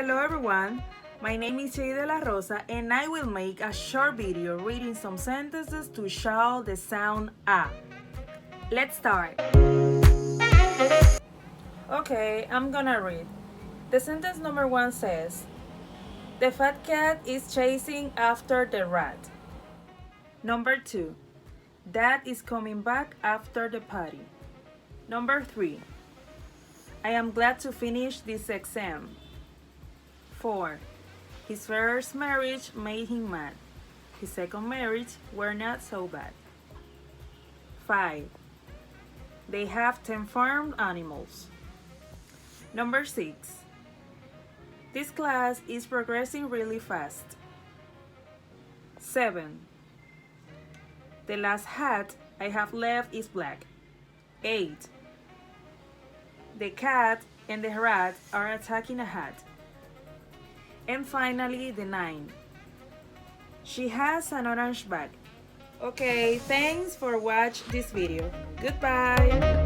Hello everyone, my name is Cheidy De La Rosa and I will make a short video reading some sentences to show the sound A. Let's start. Okay, I'm gonna read. The sentence number 1 says, the fat cat is chasing after the rat. Number 2, Dad is coming back after the party. Number 3, I am glad to finish this exam. 4, his first marriage made him mad. His second marriage were not so bad. 5, they have 10 farm animals. Number 6, this class is progressing really fast. 7, the last hat I have left is black. 8, the cat and the rat are attacking a hat. And finally, the 9, she has an orange bag. Okay, thanks for watching this video. Goodbye.